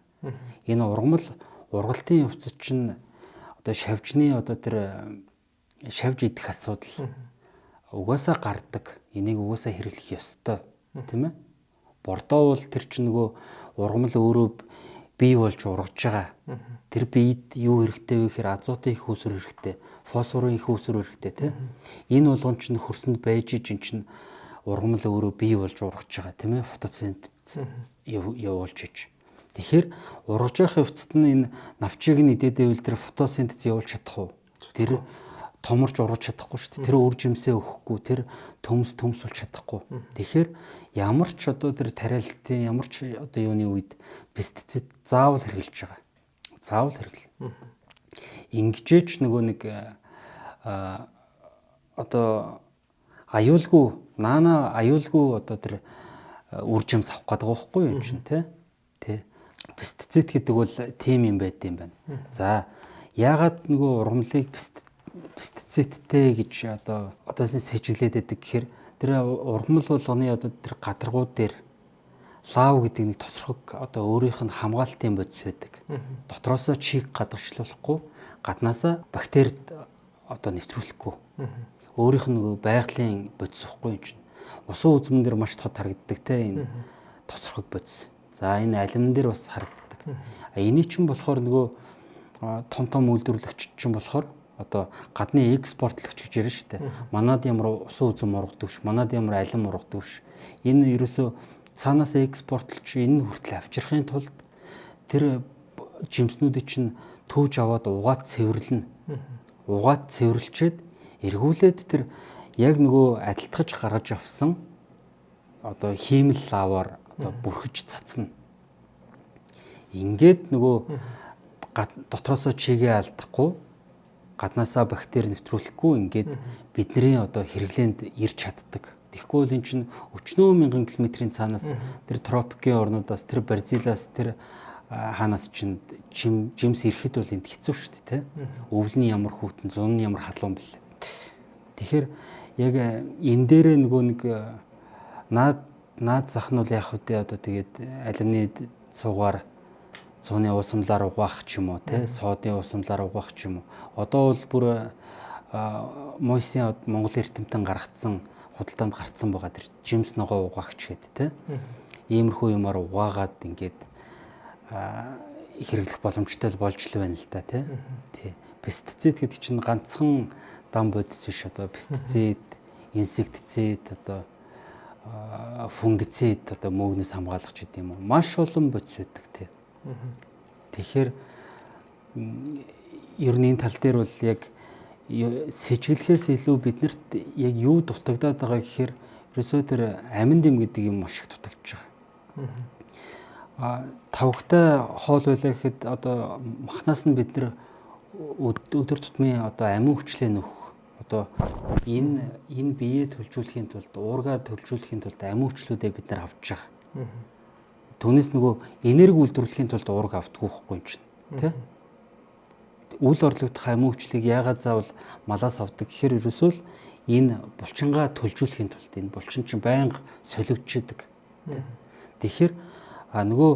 Энэ ургалтын явцад чинь одоо шавжны одоо тэр шавж идэх асуудал угаасаа гардаг. Энийг угаасаа хэрэглэх ёстой, тийм ээ? Бордоо бол тэр чинь нөгөө ургамал өөрөө бий болж ургаж байгаа. Тэр биед юу хэрэгтэй вэ гэхээр азотын их үүсвэр хэрэгтэй, фосфорын их үүсвэр хэрэгтэй, тийм ээ? Энэ болгон чинь хөрсөнд байж чинь ургамал өөрөө бий болж ургаж байгаа, тийм ээ? Фотосинтез явуулж иж. Тэгэхээр ургаж явах явцад нь энэ навчийг нь идээд байвал тэр фотосинтез явуулж чадах уу? Тэр томорч ургаж чадахгүй шүү дээ. Тэр үр жимсээ өгөхгүй, тэр төмсөлж чадахгүй. Тэгэхээр ямар ч одоо тэр тариалтын ямар ч одоо юуны үед пестицид заавал хэрэглэж байгаа. Заавал хэрэглэнэ. Ингэжээч нөгөө нэг одоо наана аюулгүй одоо тэр үр жимс авах гэдэг байхгүй юм чинь тий. Пестицид гэдэг бол тийм юм байд юм байна. За яагаад нөгөө ургамлыг пестицидтэй гэж одоо сэжиглээд байдаг гэхээр тэр ургамал болгоны одоо тэр гадаргууд дээр лав гэдэг нэг тосрог одоо өөрийнх нь хамгаалтын бодис байдаг. Дотроосоо чийг гадагшлуулахгүй, гаднаасаа бактерид одоо нэвтрүүлэхгүй. Өөрийнх нь нөгөө байгалийн бодис واخгүй юм чинь. Усан үзмэн дээр маш тод харагддаг те энэ тосрог бодис. За энэ алимн дээр бас харагддаг. Эний чинь болохоор нөгөө том үйлдвэрлэгч чинь болохоор одоо гадны экспортлогч гэж ярина шүү дээ. Манад ямар усан үзэм ургадаг ш, манад ямар алим ургадаг ш. Энэ ерөөсөө цаанаас экспортлж энэ хүртэл авчрахын тулд тэр жимснүүдийг чинь төвж аваад угаад цэвэрлэнэ. Угаад цэвэрлчээд эргүүлээд тэр яг нөгөө адилтгаж гаргаж авсан одоо хиймэл лаваар одоо бүрхэж цацна. Ингээд нөгөө дотроосоо чигээ алдахгүй, гаднаасаа бактери нэвтрүүлэхгүй ингээд бидний одоо хэрэглээнд ирж чаддаг. Тэгэхгүй бол эн чинь өчнөө мянган километрийн цаанаас тэр тропикийн орнуудаас тэр Бразилаас тэр хаанаас чинь жимс ирэхэд бол энд хэцүү шүү дээ, тэ? Өвлөний ямар хүүтэн, зун ямар халуун бэлээ. Тэгэхээр яг энэ дээрээ нөгөө нэг наад зах нь бол яг үдээ одоо тэгээд алимны цугаар цууны уусамлаар угаах ч юм уу, тэ? Соодын уусамлаар угаах ч юм уу. Одоо бол бүр Мойсын Монгол эрдэмтэн гаргацсан худалдаанд гарцсан байгаа тэр жимс ногоо угаагч гэдэг, тэ? Иймэрхүү юмар угаагаад ингээд хэрэглэх боломжтой болж л байна л да, тий. Пестицид гэдэг чинь ганцхан дан бодис биш, одоо пестицид, инсектицид, одоо фунгицид, одоо мөөгнөөс хамгаалагч гэдэг юм уу. Маш олон бодис байдаг, тий. Тэгэхээр ер нь энэ тал дээр бол яг сэжиглэхээс илүү биднэрт яг юу дутагдаад байгаа гэхээр ерөөсөө тэр амин дэм гэдэг юм маш их дутагдж байгаа. Тавхтай хоол байлаа гэхэд одоо махнаас нь бид нэр өдөр тутмын одоо амин хүчлээ нөх одоо энэ биеэ төлжүүлэхийн тулд уургаа төлжүүлэхийн тулд амин хүчлүүдээ бид нар авч байгаа. Түүнээс нөгөө энерги үйлдвэрлэхийн тулд уурга авдаггүй байхгүй юм чинь, тий? Үл орлогдох амин хүчлийг яагаад заавал малаас авдаг гэхээр ерөөсөө л энэ булчингаа төлжүүлэхийн тулд энэ булчин чинь байнга солигдчихэдэг. Тэгэхээр нөгөө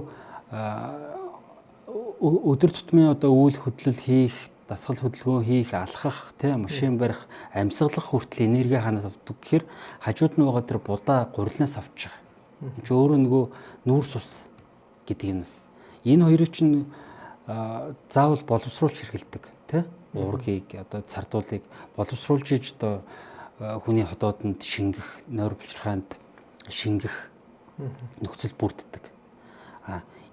өдөр тутмын одоо үйл хөдлөл хийх, дасгал хөдөлгөөн хийх, алхах, машин барих, амьсгалах хүртэл энерги хаанаас авдаг гэхээр хажууд нь байгаа тэр будаа гурилнаас авч байгаа. Энд чинь өөрөө нөгөө нүүрс ус гэдэг юм бас. Энэ хоёрыг чинь заавал боловсруулж хэрэгэлдэг, тий? Уургийг одоо цардуулыг боловсруулж иж одоо хүний хотоодонд шингэх, нойр булчирхаанд шингэх нөхцөл бүрддэг.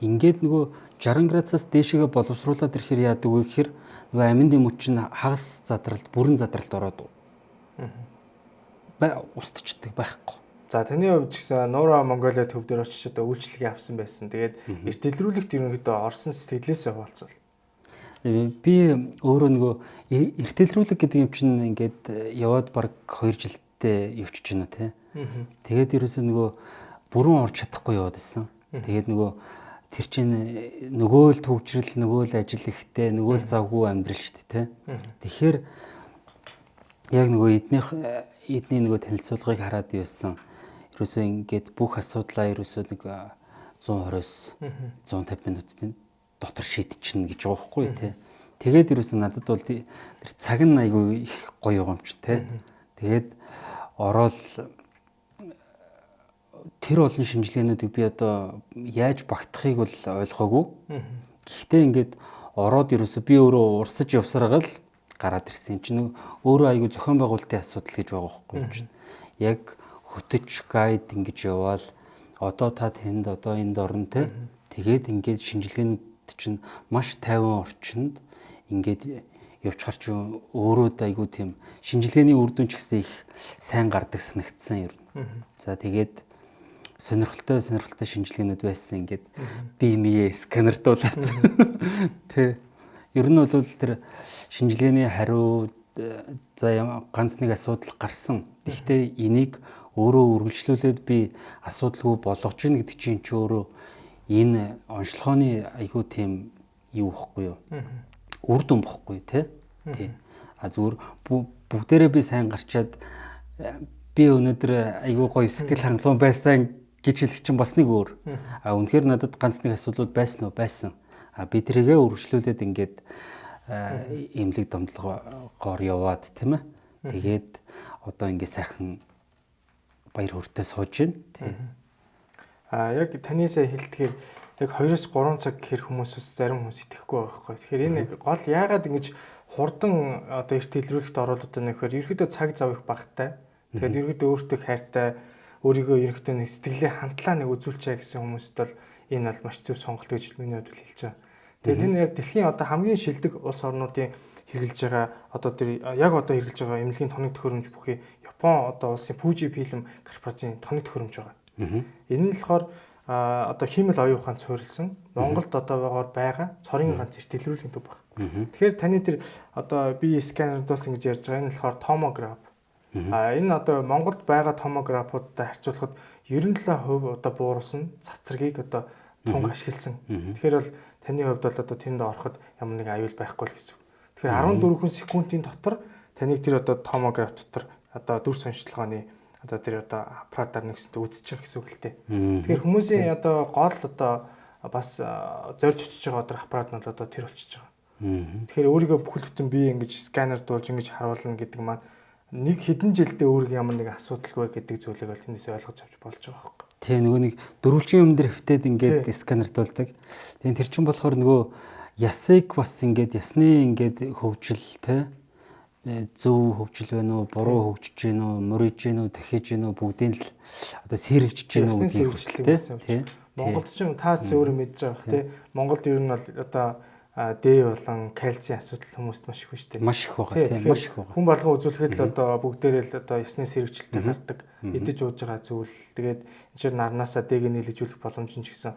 Ингээд нөгөө 60 градусаас дээшээгээ боловсруулаад ирэхээр яадаг вэ гэхээр нөгөө амин дэм хүч нь хагас задралт, бүрэн задралт ороод устчдаг байхгүй. За таны хувьд ч гэсэн Нура Монголиа төв дээр очиж одоо үйлчлэгээ авсан байсан. Тэгээд эрт дэлгэрүүлэгт ерөнхийдөө орсон сэтгэлээсээ хуваалцвал. Би өөрөө нөгөө эрт дэлгэрүүлэг гэдэг юм чинь ингээд яваад баг 2 жилдээ явчихж байна тий. Тэгээд ерөөсөө нөгөө бүрэн орж чадахгүй яваад байсан. Тэгээд нөгөө тэр чинь нөгөө л төвчрэл, нөгөө л ажил ихтэй, нөгөө л завгүй амьдрал шүү дээ тий. Тэгэхээр яг нөгөө эдний нөгөө танилцуулгыг хараад юусэн ерөөсөө ингээд бүх асуудлаа ерөөсөө нэг 120-оос 150 минутын дотор шийдчихнэ гэж байгаа байхгүй тий. Тэгээд ерөөсөө надад бол тэр цаг нь айгүй их гоё юм ч тий. Тэгээд ороод тэр олон шинжилгээнүүдийг би одоо яаж багтахыг бол ойлгоогүй. Гэхдээ ингээд ороод ерөөсөө би өөрөө урсаж явсараа л гараад ирсэн чинь өөрөө айгүй зохион байгуулалтын асуудал гэж байгаа байхгүй юм чинь. Яг хөтөч гайд ингэж яваал одоо та тэнд одоо энд орно те. Тэгээд ингээд шинжилгээнүүд чинь маш тайван орчинд ингээд явчихар чи өөрөө айгүй тийм шинжилгээний үр дүн ч гэсэн их сайн гардаг санагдсан юм. За тэгээд сонирхолтой шинжилгээнүүд байсан ингээд биемээ сканердуулаад тий. Ер нь бол тэр шинжилгээний хариу за ганц нэг асуудал гарсан. Гэхдээ энийг өөрөө үргэлжлүүлээд би асуудалгүй болгож гин гэдэг чинь ч өөрөө энэ онцлогооны айгүй тийм юу ихгүй юу? Үр дүн бохгүй тий. А зүгээр бүгдээрээ би сайн гарчаад би өнөөдөр айгүй гоё сэтгэл хангалуун байсан гэж хэлэх чинь бас нэг өөр. А үнэхээр надад ганц нэг асуудлууд байсан уу? Байсан. А би тэрийгэ үргэлжлүүлээд ингээд эмнэлэг домдлогоор яваад тийм ээ. Тэгээд одоо ингээд сайхан баяр хүртээ сууж байна. Тийм. Яг таны сая хэлдгээр яг 2-3 цаг гэхэр хүмүүс бас зарим хүмүүс итгэхгүй байгаа байхгүй. Тэгэхээр энэ гол яагаад ингэж хурдан одоо эрт дэлгэрүүлэгт оруулаад байна гэхээр ерөөдөө цаг зав их багтай. Тэгээд ерөөдөө өөртөө хайртай өөрийгөө ерөөдөө нэг сэтгэлийн хандлаа нэг үзүүлчихэ гэсэн хүмүүст бол энэ бол маш зөв сонголт гэж миний хувьд хэлж байгаа. Тэгээд энэ яг дэлхийн одоо хамгийн шилдэг улс орнуудын хэрэгжилж байгаа одоо тэр яг одоо хэрэгжилж байгаа эмнэлгийн тоног төхөөрөмж бүхий Япон одоо улсын Fuji Film корпорацийн тоног төхөөрөмж байгаа. Энэ нь болохоор одоо хиймэл оюун ухаанд суурилсан Монголд одоо байгаа цорын ганц зэрэг дэлгэрүүлэх төв байна. Тэгэхээр таны тэр одоо би сканердуулсан гэж ярьж байгаа энэ болохоор томограф. Энэ одоо Монголд байгаа томографуудтай харьцуулахад 97% одоо бууруулсан цацрагийг одоо тунг ашигласан. Тэгэхээр бол таны хувьд бол одоо тэнд ороход ямар нэг аюул байхгүй л гэсэн. Тэгэхээр 14 хүн секундын дотор таныг тэр одоо томограф дотор одоо дүр сончилгооны одоо тэр одоо аппаратаар нэгсэнд үзэж байгаа гэсэн үг л дээ. Тэгэхээр хүмүүсийн одоо гол одоо бас зорж очиж байгаа одоо аппарат нь одоо тэр болчихж байгаа. Тэгэхээр өөрийгөө бүхэл бүтэн бие ингэж сканер дуулж ингэж харуулна гэдэг маань нэг хэдэн жилдээ өөрийгөө ямар нэг асуудалгүй гэдэг зүйлийг бол тэндээс ойлгож авч болж байгаа байхгүй. Тий нөгөө нэг дөрвөлжин юм дээр хөвтөд ингээд сканердуулдаг. Тэгээ тэр чинь болохоор нөгөө ясыг бас ингээд ясны ингээд хөгжил те зөв хөгжил байна уу, буруу хөгжиж гин үү, мөрөж гин үү, дахиж гин үү бүгдийг л одоо сэрэгжиж гин үү гэдэг тийм. Монголд ч юм таац өөрөө мэдж байгаа те. Монголд ер нь бол одоо Д болон кальцийн асуудал хүмүүст маш их шүү дээ. Маш их байгаа тийм маш их байгаа. Хүн болгон үзүүлэхэд л одоо бүгдээрээ л одоо ясны сэрэгжилтэй гардаг. Идэж ууж байгаа зүйл. Тэгээд энэ чинь нарнаасаа дээг нийлжүүлэх боломж нь ч гэсэн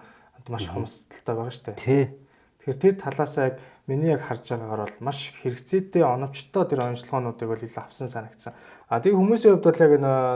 маш хомсдолтой байгаа шүү дээ. Тий. Тэгэхээр тэр талаасаа яг миний яг харж байгаагаар бол маш хэрэгцээтэй оновчтой тэр онцлогоонуудыг бол илүү авсан санагдсан. А тэгээ хүмүүсийн хувьд бол яг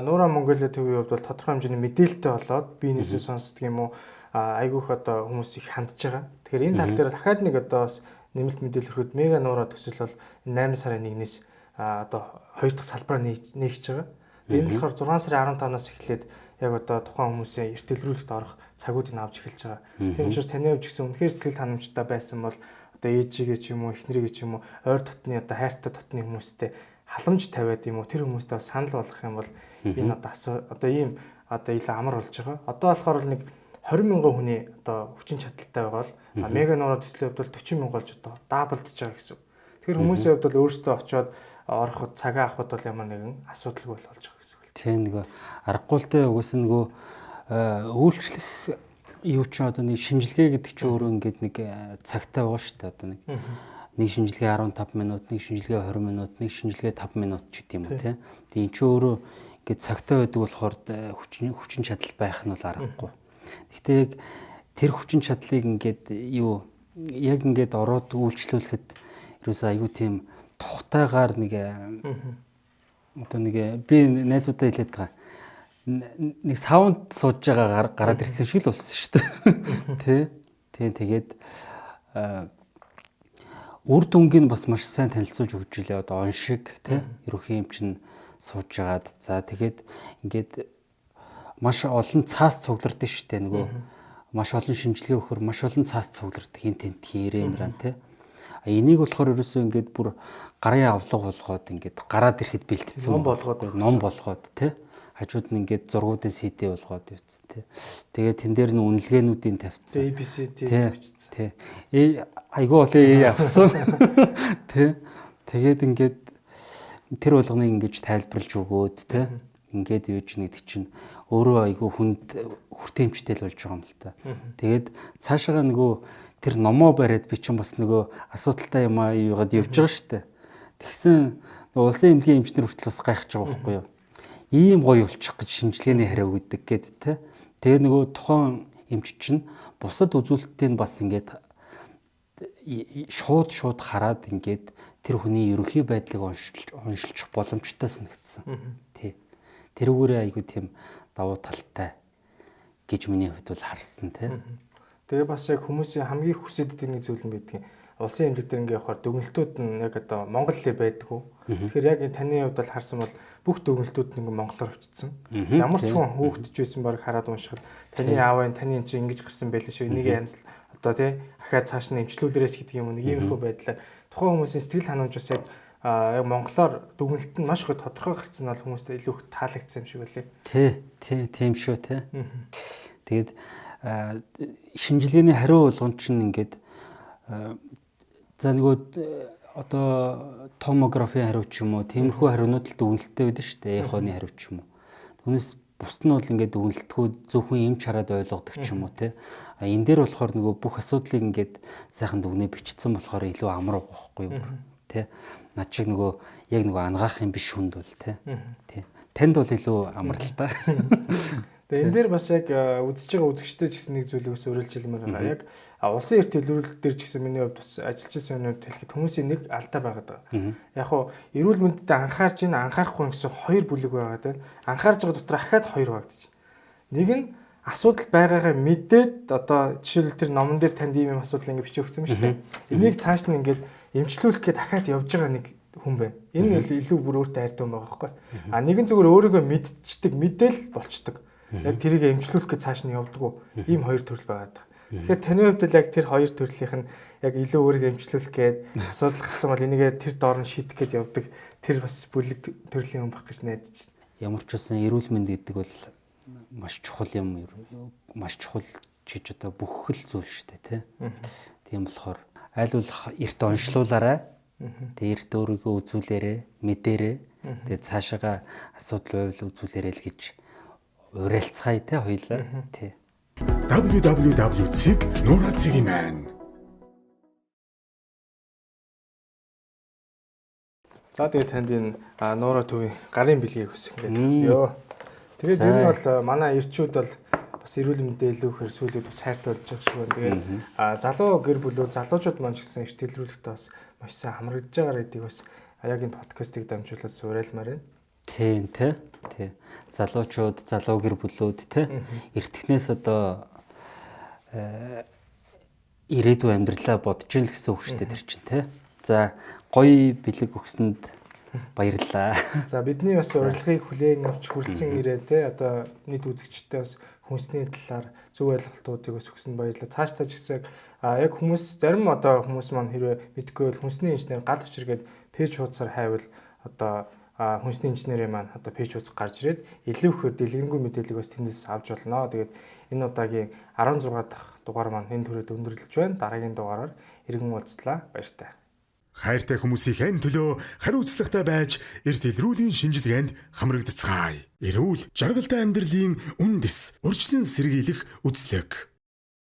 Нура Монголиа төвийн хувьд бол тодорхой хэмжээний мэдээлэлтэй болоод биенээсээ сонсдог юм уу айгүйх одоо хүмүүс их хандж байгаа. Тэгэхээр энэ тал дээр дахиад нэг одоо бас нэмэлт мэдээлэл өгөхөд мега Нура төсөл бол 8 сарын 1-ээс одоо 2 дахь салбараа нээгч байгаа. Энэ болохоор 6 сарын 15-наас эхлээд яг одоо тухайн хүмүүсийн эрт дэлгэрүүлэгт орох цагуудыг авч эхэлж байгаа. Тийм учраас таны хувьд гэсэн үнэхээр сэтгэл ханамжтай байсан бол одоо ээжигээ ч юм уу, эхнэрийгээ ч юм уу, ойр дотны одоо хайртай дотны хүмүүстэй халамж тавиад юм уу, тэр хүмүүстэй санал болгох юм бол энэ одоо ийм одоо илүү амар болж байгаа. Одоо болохоор нэг 20 мянган хүний одоо хүчин чадалтай байгаа бол мега Нура төслийн хувьд бол 40 мянга болж одоо даблдж байгаа гэсэн. Тэгэхээр хүмүүсийн хувьд бол өөрсдөө очиод ороход цагаа авахд бол ямар нэгэн асуудалгүй болж байгаа гэсэн. Тийм нөгөө аргагүй л угс нөгөө үйлчлэх юу ч одоо нэг шинжилгээ гэдэг чинь өөрөө ингээд нэг цагтай байгаа шүү дээ. Одоо нэг шинжилгээ 15 минут, нэг шинжилгээ 20 минут, нэг шинжилгээ 5 минут ч гэдэг юм уу тийм. Тэгээ эн чинь өөрөө ингээд цагтаа байдаг болохоор хүчин чадал байх нь бол аргагүй. Гэхдээ яг тэр хүчин чадлыг ингээд яг ингээд ороод үйлчлүүлэхэд ерөөсөө айгүй тийм тухтайгаар нэг одоо нэг би найзуудаа хэлээд байгаа. Нэг саунд сууж байгаа гараад ирсэн шиг л болсон шүү дээ. Тэгээд үр дүнгийн бас маш сайн танилцуулж өгч илээ. Одоо он шиг ерөнхий эмч нь сууж байгаад за тэгээд ингээд маш олон цаас цуглардсан шүү дээ. Нөгөө маш олон шинжилгээ өгөхөр маш олон цаас цуглардаг хин тент хийрэмран энийг болохоор ерөөсөө ингээд бүр гарын авлага болгоод ингээд гараад ирэхэд бэлтцсэн ном болгоод хажууд нь ингээд зургуудын CD болгоод явцсан тэгээд тэн дээр нь үнэлгээнүүдийн тавьчихсан ABCD бичсэн айгүй олон явсан тэгээд ингээд тэр болгоныг ингээд тайлбарлаж өгөөд ингээд юуж нэгдэг чинь өөрөө айгүй хүнд хүртээмжтэй л болж байгаа юм л та. Тэгээд цаашаа нөгөө тэр номоо бариад би чинь бас нөгөө асуудалтай юм аа юугаад явж байгаа шүү дээ. Тэгсэн улсын эмнэлгийн эмчнэр хүртэл бас гайхаж байгаа байхгүй юу? Ийм гоё болчих гэж шинжилгээний хариу өгдөг гэд тэ. Тэгээ нөгөө тухайн эмч чинь бусад үзүүлэлтийг бас ингээд шууд хараад ингээд тэр хүний ерөнхий байдлыг оншилчих боломжтой санагдсан. Тий. Тэрүүгээрээ айгүй тийм давуу талтай гэж миний хувьд бол харсан тий. Тэгээ бас яг хүмүүсийн хамгийн хүсэж идэг нэг зүйл нь байдаг. Улсын эмнэлэг дээр ингээ явахаар дүгнэлтүүд нь яг одоо Монгол хэлээр байдгүй. Тэгэхээр яг таны хувьд бол харсан бол бүх дүгнэлтүүд нь ингээ монголоор бичсэн. Ямар ч хүн хөөгдөж байсан баг хараад уншихад таны аав энэ таны энэ чинь ингэж гарсан байлээ шүү. Энийг янз одоо тий ахаа цааш нь эмчлүүлээрэж гэдэг юм уу нэг иймэрхүү байдлаар тухайн хүмүүсийн сэтгэл ханамж бас яг монголоор дүгнэлт нь маш их тодорхой гарсан бол хүмүүстээ илүү их таалагдсан юм шиг байлээ. Тийм шүү тий. Тэгээд шинжилгээний хариу болгон чинь ингээд за нөгөө одоо томографийн хариу ч юм уу тиймэрхүү хариунууд л дүгнэлттэй байдаг шүү дээ. Эхоны хариу ч юм уу. Түүнээс бусд нь бол ингээд дүгнэлтгүй зөвхөн эмч хараад ойлгодог ч юм уу те. Энэ дээр болохоор нөгөө бүх асуудлыг ингээд сайхан дүгнээ бичсэн болохоор илүү амар байхгүй юу те. Над шиг нөгөө яг нөгөө ангаах юм биш хүнд бол те. Танд бол илүү амар л та. Тэгээ энэ дээр бас яг үзэж байгаа үзэгчтэй ч гэсэн нэг зүйлийг бас уриалж хэлмээр байгаа. Яг улсын эрт төлөвлөлт дээр ч гэсэн миний хувьд бас ажиллаж байсан юмнууд хэлэхэд хүмүүсийн нэг алдаа байгаад байгаа. Яг хуу эрүүл мэндэд анхаарч ин анхаарахгүй гэсэн хоёр бүлэг байгаад байна. Анхаарч байгаа дотор ахаад хоёр багтчих. Нэг нь асуудал байгаагаа мэдээд одоо жишээлбэл тэр номон дээр танд ийм асуудал ингэ бичиж өгсөн юм шүү дээ. Энийг цааш нь ингээд эмчлүүлэх гээд дахиад явж байгаа нэг хүн байна. Энэ илүү бүр өөртөө хайртай хүн байгаа байхгүй. А нэгэн зүгээр өөрийгөө мэдчихдэг, мэдээл болчдөг. Яг тэрийг эмчлүүлэх гэж цааш нь явдаг. Ийм хоёр төрөл байгаад байгаа. Тэгэхээр таны хувьд л яг тэр хоёр төрлийнх нь яг илүү өөрийгөө эмчлүүлэх гээд асуудал гарсан бол энийгээ тэр доор нь шийдэх гээд явдаг. Тэр бас бүлэг төрлийн хүн баг гэж найдаж байна. Ямар ч байсан эрүүл мэнд гэдэг бол маш чухал юм. Маш чухал чиж одоо бүх л зүйл шүү дээ, тий. Тийм болохоор аль бол эрт онцлуулаарай. Тэгээ эрт өөрийгөө үзүүлээрэй, мэдээрэй. Тэгээ цаашаага асуудал байвал үзүүлээрэй л гэж уриалцгаая те хоёлаа тий. www.nora.cg-man. За тэгээ танд энэ Нора төвийн гарын бэлгийг хүсэх гэдэг. Йоо. Тэгээд ер нь бол манай эрчүүд бол бас эрүүл мэндэ илүү ихээр сүүлүүд бас хайртай болж байгаа шиг байна. Тэгээд залуу гэр бүлүүд залуучууд маань ч гэсэн эрт илрүүлэхдээ бас маш сайн хамрагдж байгаа гэдгийг бас яг энэ подкастыг дамжуулаад суурайлмаар байна. Тийм тий. Залуучууд, залуу гэр бүлүүд тий. Эртнээс одоо ирээдүйн амьдралаа бодож ийн л гэсэн үг шүү дээ тэр чинь тий. За гоё бэлэг өгсөнд баярлалаа. За бидний бас урилгыг хүлээн авч хүрэлцэн ирээ тий. Одоо нийт үзэгчтэй бас хүнсний талаар зөв ойлголтуудыг бас өгсөнд баярлалаа. Цаашдаа ч гэсэн яг хүмүүс зарим одоо хүмүүс маань хэрвээ мэдгүй бол хүнсний инженер гал учир гээд пэйж хуудасаар хайвал одоо хүнсний инженерийн маань одоо пэйж хуудас гарч ирээд илүү ихээр дэлгэрэнгүй мэдээллийг бас тэндээс авч болно. Тэгээд энэ удаагийн 16 дахь дугаар маань энэ төрөд өндөрлөж байна. Дараагийн дугаараар иргэн уулзлаа. Баяртай. Хайртай хүмүүсийн төлөө хариуцлагатай байж эрт илрүүлийн шинжилгээнд хамрагдцгаая. Эрүүл жаргалтай амьдралын үндэс урьдчилан сэргийлэх үзлэг.